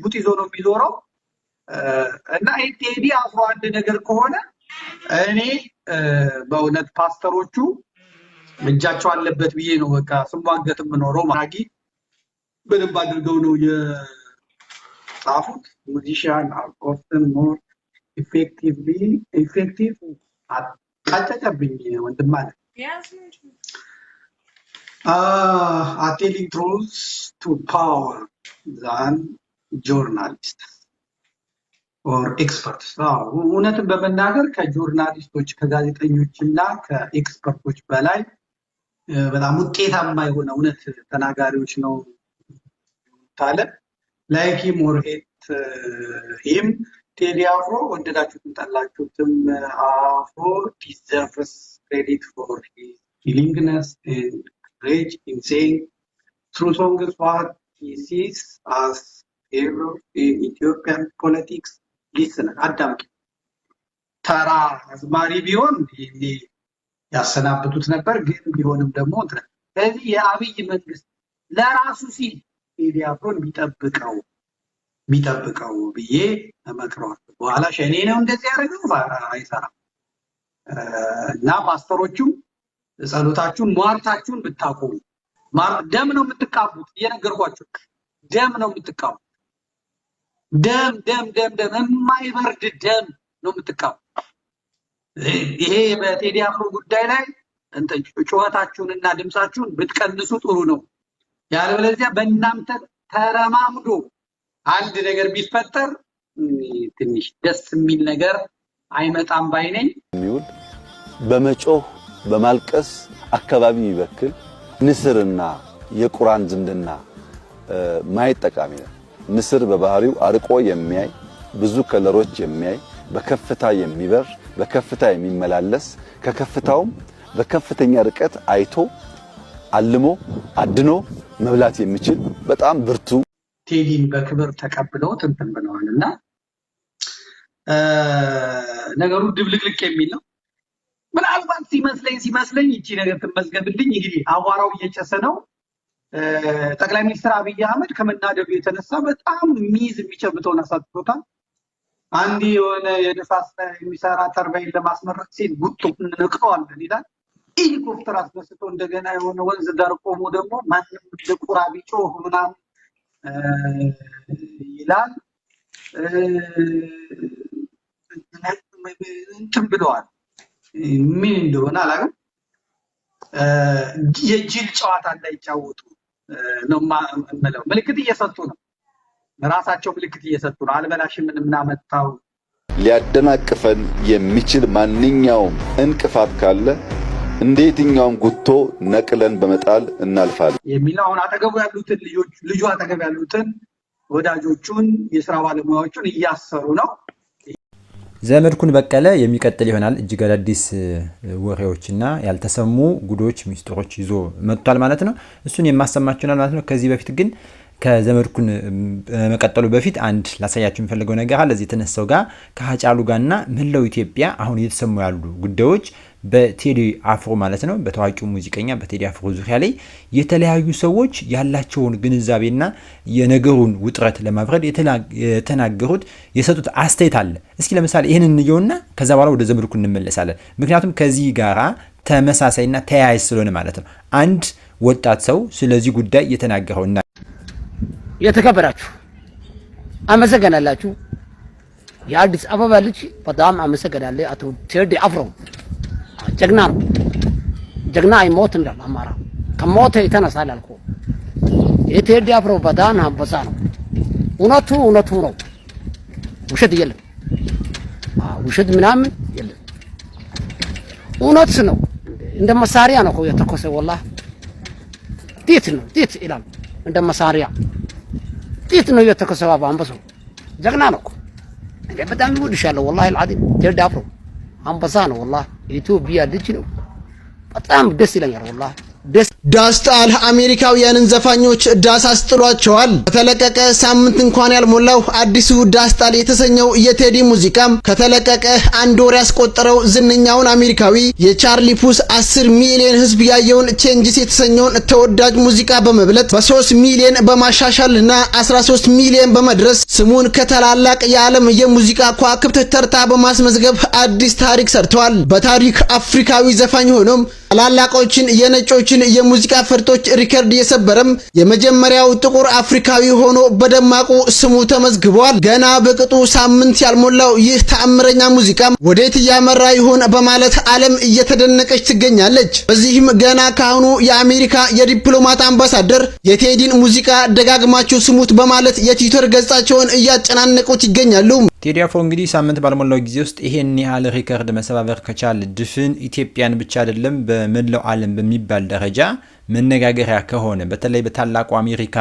ቡጥ ይዞ ነው የሚዞረው እና ቴዲ አፍሮ አንድ ነገር ከሆነ እኔ በእውነት ፓስተሮቹ እጃቸው አለበት ብዬ ነው በቃ ስሟገት የምኖረው። ማራጊ በደንብ አድርገው ነው የጻፉት። ሙዚሺያን are often more effective አጫጫብኝ ወንድም ማለት telling truths to power than journalists or experts. እውነትን በመናገር ከጆርናሊስቶች ከጋዜጠኞችና ከኤክስፐርቶች በላይ በጣም ውጤታማ የሆነ እውነት ተናጋሪዎች ነው ታለ like him or hate him ቴዲ አፍሮ ወደዳችሁትም ጠላችሁትም አፍሮ deserves credit for his willingness and courage in saying through songs what he sees as error in Ethiopian politics. Listen, አዳምጡ። ተራ አዝማሪ ቢሆን ያሰናብቱት ነበር፣ ግን ቢሆንም ደግሞ ስለዚህ የአብይ መንግስት ለራሱ ሲል ቴዲ አፍሮን ቢጠብቀው ብዬ እመክረዋለሁ። በኋላ ሸኔ ነው እንደዚህ ያደረገው አይሰራም። እና ፓስተሮቹም ጸሎታችሁን ሟርታችሁን ብታቆሙ ደም ነው የምትቃቡት እየነገርኳችሁ ደም ነው የምትቃቡት ደም የማይበርድ ደም ነው የምትቃቡት። ይሄ በቴዲ አፍሮ ጉዳይ ላይ ጩኸታችሁንና ድምጻችሁን ብትቀንሱ ጥሩ ነው። ያለበለዚያ በእናንተ ተረማምዶ አንድ ነገር ቢፈጠር ትንሽ ደስ የሚል ነገር አይመጣም ባይነኝ። በመጮህ በማልቀስ አካባቢ ይበክል ንስርና የቁራን ዝምድና ማየት ጠቃሚ ነው። ንስር በባህሪው አርቆ የሚያይ ብዙ ከለሮች የሚያይ በከፍታ የሚበር በከፍታ የሚመላለስ ከከፍታውም በከፍተኛ ርቀት አይቶ አልሞ አድኖ መብላት የሚችል በጣም ብርቱ ቴዲን በክብር ተቀብለው እንትን ብለዋልና ነገሩ ድብልቅልቅ የሚል ነው። ምናልባት ሲመስለኝ እቺ ነገር ተመዝገብልኝ እንግዲህ አዋራው እየጨሰ ነው። ጠቅላይ ሚኒስትር አብይ አህመድ ከመናደዱ የተነሳ በጣም የሚጨብጠውን አሳጥቶታል። አንድ የሆነ የነፋስ የሚሰራ ተርባይን ለማስመረቅ ሲል ጉጡ እንነቅለዋለን ይላል። ሄሊኮፕተር አስነስቶ እንደገና የሆነ ወንዝ ዳር ቆሞ ደግሞ ማንም ለቁራ ቢጮህ ምናምን ይላል። እንትን ብለዋል። ምን እንደሆነ አላውቅም። የጅል ጨዋታ እንዳይጫወቱ ነው የምለው። ምልክት እየሰጡ ነው፣ ራሳቸው ምልክት እየሰጡ ነው። አልበላሽም ምንም እናመጣው ሊያደናቅፈን የሚችል ማንኛውም እንቅፋት ካለ እንደየትኛውም ጉቶ ነቅለን በመጣል እናልፋለን የሚለው አሁን አጠገቡ ያሉትን ልጁ አጠገቡ ያሉትን ወዳጆቹን የሥራ ባለሙያዎቹን እያሰሩ ነው። ዘመድኩን በቀለ የሚቀጥል ይሆናል። እጅግ አዳዲስ ወሬዎችና ያልተሰሙ ጉዶች ሚስጥሮች ይዞ መጥቷል ማለት ነው። እሱን የማሰማችሁናል ማለት ነው። ከዚህ በፊት ግን ከዘመድኩን መቀጠሉ በፊት አንድ ላሳያችሁ የምፈልገው ነገር አለ። እዚህ ተነሳው ጋር ከሀጫሉ ጋርና መላው ኢትዮጵያ አሁን እየተሰሙ ያሉ ጉዳዮች በቴዲ አፍሮ ማለት ነው በታዋቂው ሙዚቀኛ በቴዲ አፍሮ ዙሪያ ላይ የተለያዩ ሰዎች ያላቸውን ግንዛቤና የነገሩን ውጥረት ለማብረድ የተናገሩት የሰጡት አስተያየት አለ። እስኪ ለምሳሌ ይሄንን እንየውና ከዛ በኋላ ወደ ዘመድኩን እንመለሳለን። ምክንያቱም ከዚህ ጋራ ተመሳሳይና ተያያዥ ስለሆነ ማለት ነው። አንድ ወጣት ሰው ስለዚህ ጉዳይ የተናገረውና የተከበራችሁ አመሰግናላችሁ። የአዲስ አበባ ልጅ በጣም አመሰግናለሁ። አቶ ቴዲ አፍሮ ጀግና ነው። ጀግና አይሞት እንዳል አማራ ከሞተ ይተነሳል አልኩ። የቴዲ አፍሮ በጣም አንበሳ ነው። እውነቱ ነው። ውሸት የለም። ውሸት ምናምን የለም። እውነት ነው። እንደ መሳሪያ ነው የተኮሰ ወላሂ ጢት ነው ጢት ይላል። እንደ መሳሪያ ጢት ነው የተኮሰ አንበሳው። ጀግና ነው። እንደ በጣም ይወድሻለሁ ወላሂ አልዓዚም ቴዲ አፍሮ አንበሳ ነው ወላሂ። ኢትዮጵያ ልጅ ነው። በጣም ደስ ይለኛል ወላሂ ደስ ዳስጣል አሜሪካውያንን ዘፋኞች ዳስ አስጥሏቸዋል። ከተለቀቀ ሳምንት እንኳን ያልሞላው አዲሱ ዳስጣል የተሰኘው የቴዲ ሙዚቃም ከተለቀቀ 1 ወር ያስቆጠረው ዝነኛውን አሜሪካዊ የቻርሊ ፑስ 10 ሚሊዮን ህዝብ ያየውን ቼንጅስ የተሰኘውን ተወዳጅ ሙዚቃ በመብለጥ በ3 ሚሊዮን በማሻሻልና 13 ሚሊዮን በመድረስ ስሙን ከተላላቅ የዓለም የሙዚቃ ከዋክብት ተርታ በማስመዝገብ አዲስ ታሪክ ሰርተዋል። በታሪክ አፍሪካዊ ዘፋኝ ሆኖም ታላላቆችን የነጮችን የሙዚቃ ፈርጦች ሪከርድ የሰበረም የመጀመሪያው ጥቁር አፍሪካዊ ሆኖ በደማቁ ስሙ ተመዝግቧል። ገና በቅጡ ሳምንት ያልሞላው ይህ ተአምረኛ ሙዚቃም ወዴት እያመራ ይሆን በማለት ዓለም እየተደነቀች ትገኛለች። በዚህም ገና ካሁኑ የአሜሪካ የዲፕሎማት አምባሳደር የቴዲን ሙዚቃ ደጋግማችሁ ስሙት በማለት የትዊተር ገጻቸውን እያጨናነቁት ይገኛሉ። ቴዲ አፍሮ እንግዲህ ሳምንት ባልሞላው ጊዜ ውስጥ ይሄን ያህል ሪከርድ መሰባበር ከቻለ ድፍን ኢትዮጵያን ብቻ አይደለም በመላው ዓለም በሚባል ደረጃ መነጋገሪያ ከሆነ በተለይ በታላቁ አሜሪካ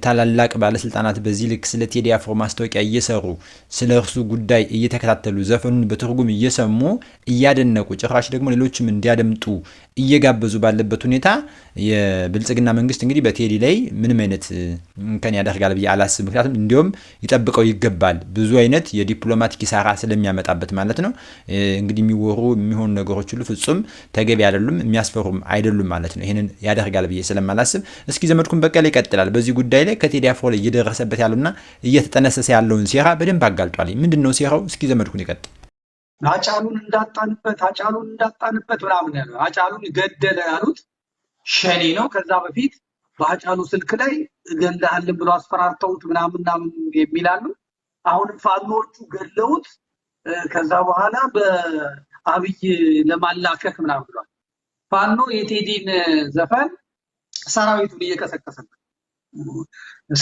ታላላቅ ባለስልጣናት በዚህ ልክ ስለ ቴዲ አፍሮ ማስታወቂያ እየሰሩ ስለ እርሱ ጉዳይ እየተከታተሉ ዘፈኑን በትርጉም እየሰሙ እያደነቁ ጭራሽ ደግሞ ሌሎችም እንዲያደምጡ እየጋበዙ ባለበት ሁኔታ የብልጽግና መንግስት እንግዲህ በቴዲ ላይ ምንም አይነት እንከን ያደርጋል ብዬ አላስብም። ምክንያቱም እንዲያውም ይጠብቀው ይገባል ብዙ አይነት የዲፕሎማቲክ ኪሳራ ስለሚያመጣበት ማለት ነው። እንግዲህ የሚወሩ የሚሆኑ ነገሮች ሁሉ ፍጹም ተገቢ አይደሉም፣ የሚያስፈሩም አይደሉም ማለት ነው። ይሄንን ያደርጋል ብዬ ስለማላስብ እስኪ ዘመድኩን በቀለ ይቀጥላል በዚህ ጉዳይ ላይ ከቴዲ አፍሮ ላይ እየደረሰበት ያለውና እየተጠነሰሰ ያለውን ሴራ በደንብ አጋልጧል። ምንድነው ሴራው? እስኪ ዘመድኩን ይቀጥል። አጫሉን እንዳጣንበት ምናምን ያለው አጫሉን ገደለ ያሉት ሸኔ ነው። ከዛ በፊት በአጫሉ ስልክ ላይ ገለሃልን ብሎ አስፈራርተውት ምናምን የሚላሉ አሁን ፋኖቹ ገለውት ከዛ በኋላ በአብይ ለማላከክ ምናምን ብሏል። ፋኖ የቴዲን ዘፈን ሰራዊቱን እየቀሰቀሰበት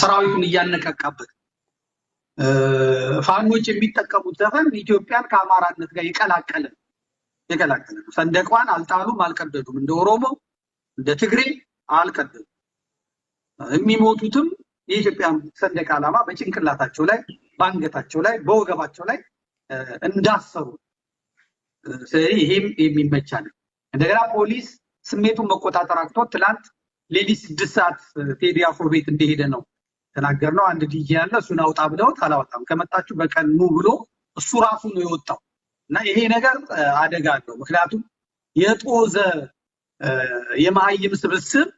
ሰራዊቱን እያነቀቃበት ፋኖች የሚጠቀሙት ዘፈን ኢትዮጵያን ከአማራነት ጋር የቀላቀለ ነው። ሰንደቋን አልጣሉም፣ አልቀደዱም። እንደ ኦሮሞ እንደ ትግሬ አልቀደዱም። የሚሞቱትም የኢትዮጵያ ሰንደቅ ዓላማ በጭንቅላታቸው ላይ፣ በአንገታቸው ላይ፣ በወገባቸው ላይ እንዳሰሩ። ስለዚህ ይሄም የሚመቻል። እንደገና ፖሊስ ስሜቱን መቆጣጠር አቅቶት ትላንት ሌሊት 6 ሰዓት ቴዲ አፍሮ ቤት እንደሄደ ነው ተናገርነው። አንድ ዲጄ ያለ እሱን አውጣ ብለውት አላወጣም። ከመጣችሁ በቀን ኑ ብሎ እሱ ራሱ ነው የወጣው እና ይሄ ነገር አደጋ አለው። ምክንያቱም የጦዘ የማይም ስብስብ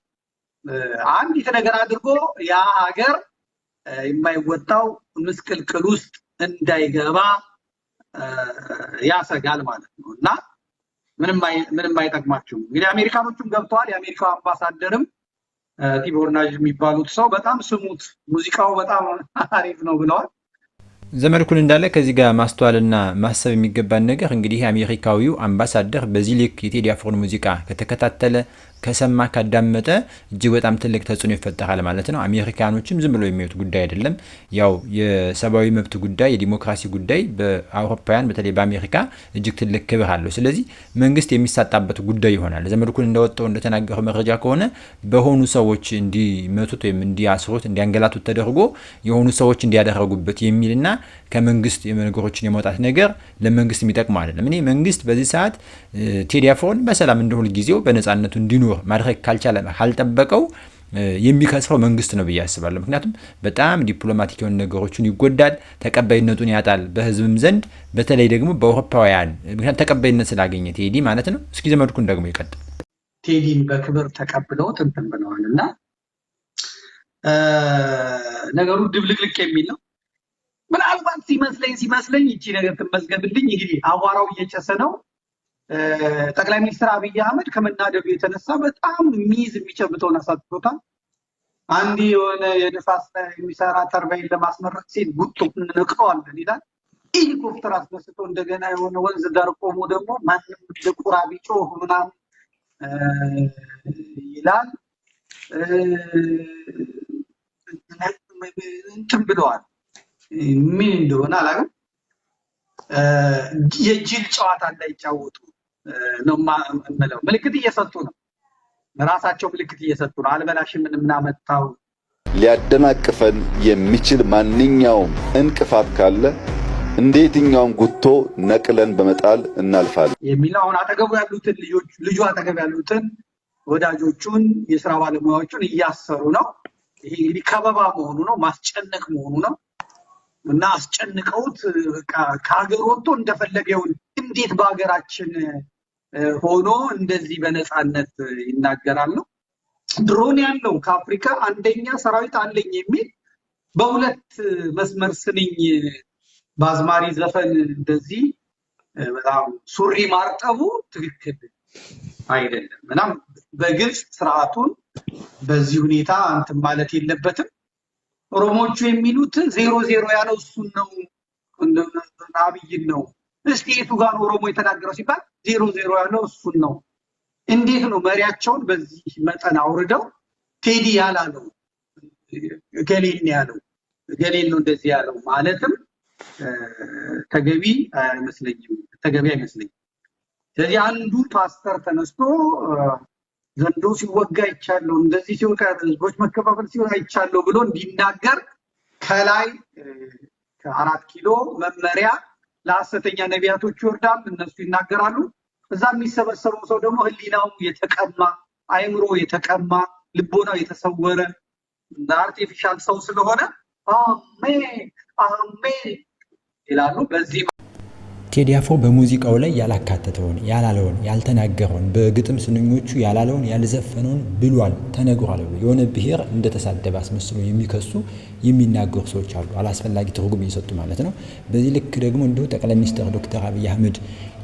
አንዲት ነገር አድርጎ ያ ሀገር የማይወጣው ምስቅልቅል ውስጥ እንዳይገባ ያሰጋል ማለት ነው እና ምንም አይጠቅማችሁም። እንግዲህ አሜሪካኖቹም ገብተዋል። የአሜሪካው አምባሳደርም ቲቦርናጅ የሚባሉት ሰው በጣም ስሙት፣ ሙዚቃው በጣም አሪፍ ነው ብለዋል። ዘመድኩን እንዳለ ከዚህ ጋር ማስተዋልና ማሰብ የሚገባን ነገር እንግዲህ አሜሪካዊው አምባሳደር በዚህ ልክ የቴዲ አፍሮን ሙዚቃ ከተከታተለ ከሰማ ካዳመጠ እጅግ በጣም ትልቅ ተጽዕኖ ይፈጠራል ማለት ነው። አሜሪካኖችም ዝም ብለው የሚያዩት ጉዳይ አይደለም። ያው የሰብአዊ መብት ጉዳይ፣ የዲሞክራሲ ጉዳይ በአውሮፓውያን በተለይ በአሜሪካ እጅግ ትልቅ ክብር አለው። ስለዚህ መንግስት የሚሳጣበት ጉዳይ ይሆናል። ዘመድኩን እንደወጣው እንደተናገረው መረጃ ከሆነ በሆኑ ሰዎች እንዲመቱት ወይም እንዲያስሩት እንዲያንገላቱት ተደርጎ የሆኑ ሰዎች እንዲያደረጉበት የሚልና ከመንግስት የነገሮችን የመውጣት ነገር ለመንግስት የሚጠቅም አይደለም። እኔ መንግስት በዚህ ሰዓት ቴዲ አፍሮን በሰላም እንደሁል ጊዜው በነጻነቱ እንዲኖር ማድረግ ካልቻለ ካልጠበቀው የሚከስረው መንግስት ነው ብዬ አስባለሁ። ምክንያቱም በጣም ዲፕሎማቲክ የሆኑ ነገሮችን ይጎዳል፣ ተቀባይነቱን ያጣል በህዝብም ዘንድ በተለይ ደግሞ በአውሮፓውያን ምክንያቱም ተቀባይነት ስላገኘ ቴዲ ማለት ነው። እስኪ ዘመድኩን ደግሞ ይቀጥል። ቴዲን በክብር ተቀብለው እንትን ብለዋልና ነገሩ ድብልቅልቅ የሚል ነው። ምናልባት ሲመስለኝ ይቺ ነገር ትመዝገብልኝ። እንግዲህ አዋራው እየጨሰ ነው። ጠቅላይ ሚኒስትር አብይ አህመድ ከመናደዱ የተነሳ በጣም የሚጨብጠውን አሳጥቶታል። አንድ የሆነ የንፋስ የሚሰራ ተርባይን ለማስመረቅ ሲል ጉቶ እንነቅለዋለን ይላል። ሄሊኮፕተር አስነስቶ እንደገና የሆነ ወንዝ ዳር ቆሞ ደግሞ ማንም ለቁራ ቢጮህ ምናምን ይላል። እንትን ብለዋል። ምን እንደሆነ አላውቅም። የጅል ጨዋታ እንዳይጫወቱ ነው የምለው። ምልክት እየሰጡ ነው፣ ራሳቸው ምልክት እየሰጡ ነው። አልበላሽም ምናመጣው ሊያደናቅፈን የሚችል ማንኛውም እንቅፋት ካለ እንዴትኛውም ጉቶ ነቅለን በመጣል እናልፋለን የሚለው አሁን አጠገቡ ያሉትን ልጁ አጠገብ ያሉትን ወዳጆቹን የሥራ ባለሙያዎቹን እያሰሩ ነው። ይሄ እንግዲህ ከበባ መሆኑ ነው፣ ማስጨነቅ መሆኑ ነው። እና አስጨንቀውት ከሀገር ወጥቶ እንደፈለገውን እንዴት በሀገራችን ሆኖ እንደዚህ በነፃነት ይናገራል ነው። ድሮን ያለው ከአፍሪካ አንደኛ ሰራዊት አለኝ የሚል በሁለት መስመር ስንኝ በአዝማሪ ዘፈን እንደዚህ በጣም ሱሪ ማርጠቡ ትክክል አይደለም። ምናም በግልጽ ስርዓቱን በዚህ ሁኔታ እንትን ማለት የለበትም። ኦሮሞቹ የሚሉት 00 ያለው እሱን ነው አብይን ነው። እስቲ የቱ ጋር ኦሮሞ የተናገረው ሲባል 00 ያለው እሱን ነው። እንዴት ነው መሪያቸውን በዚህ መጠን አውርደው ቴዲ ያላለው ገሌን ያለው ገሌን ነው እንደዚህ ያለው ማለትም ተገቢ አይመስለኝም። ስለዚህ አንዱ ፓስተር ተነስቶ ዘንዶ ሲወጋ ይቻለው እንደዚህ ሲወጋ ህዝቦች መከፋፈል ሲወጋ ይቻለው ብሎ እንዲናገር ከላይ ከ4 ኪሎ መመሪያ ለሐሰተኛ ነቢያቶች ይወርዳል፣ እነሱ ይናገራሉ። እዛ የሚሰበሰበው ሰው ደግሞ ህሊናው የተቀማ አይምሮ የተቀማ ልቦናው የተሰወረ አርቲፊሻል ሰው ስለሆነ አሜን አሜን ይላሉ። በዚህ ቴዲ አፍሮ በሙዚቃው ላይ ያላካተተውን ያላለውን ያልተናገረውን በግጥም ስንኞቹ ያላለውን ያልዘፈነውን ብሏል ተነግሯል ብሎ የሆነ ብሔር እንደተሳደበ አስመስሎ የሚከሱ የሚናገሩ ሰዎች አሉ፣ አላስፈላጊ ትርጉም እየሰጡ ማለት ነው። በዚህ ልክ ደግሞ እንዲሁ ጠቅላይ ሚኒስትር ዶክተር አብይ አህመድ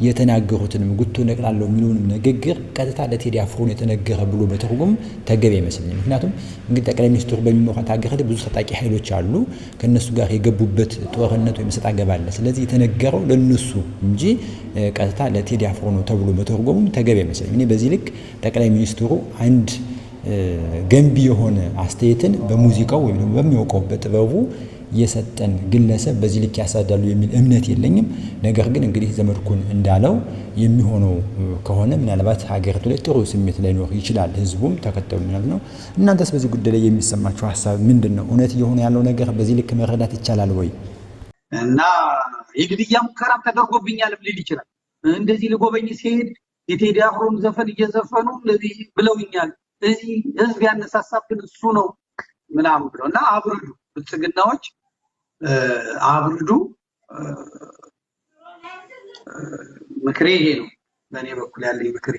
የተናገሩትንም ጉቶ ነቅላለሁ የሚሉንም ንግግር ቀጥታ ለቴዲ አፍሮ የተነገረ ብሎ በትርጉም ተገቢ አይመስልኝም። ምክንያቱም እንግዲህ ጠቅላይ ሚኒስትሩ በሚመራት ሀገር ብዙ ታጣቂ ኃይሎች አሉ፣ ከነሱ ጋር የገቡበት ጦርነት ወይም ሰጣ ገባ አለ። ስለዚህ የተነገረው ለነሱ እንጂ ቀጥታ ለቴዲ አፍሮ ነው ተብሎ በትርጉም ተገቢ አይመስልኝም። እኔ በዚህ ልክ ጠቅላይ ሚኒስትሩ አንድ ገንቢ የሆነ አስተያየትን በሙዚቃው ወይም በሚያውቀው በጥበቡ የሰጠን ግለሰብ በዚህ ልክ ያሳዳሉ የሚል እምነት የለኝም። ነገር ግን እንግዲህ ዘመድኩን እንዳለው የሚሆነው ከሆነ ምናልባት ሀገሪቱ ላይ ጥሩ ስሜት ላይኖር ይችላል፣ ህዝቡም ተከታዩ ማለት ነው። እናንተስ በዚህ ጉዳይ ላይ የሚሰማችሁ ሀሳብ ምንድነው? እውነት የሆነ ያለው ነገር በዚህ ልክ መረዳት ይቻላል ወይ? እና የግድያ ሙከራም ተደርጎብኛል ሊል ይችላል። እንደዚህ ልጎበኝ ሲሄድ የቴዲ አፍሮን ዘፈን እየዘፈኑ እንደዚህ ብለውኛል፣ እዚህ ህዝብ ያነሳሳብን እሱ ነው ምናምን ብለው እና አብርዱ ብልጽግናዎች አብርዱ። ምክሬ ይሄ ነው፣ በእኔ በኩል ያለኝ ምክሬ።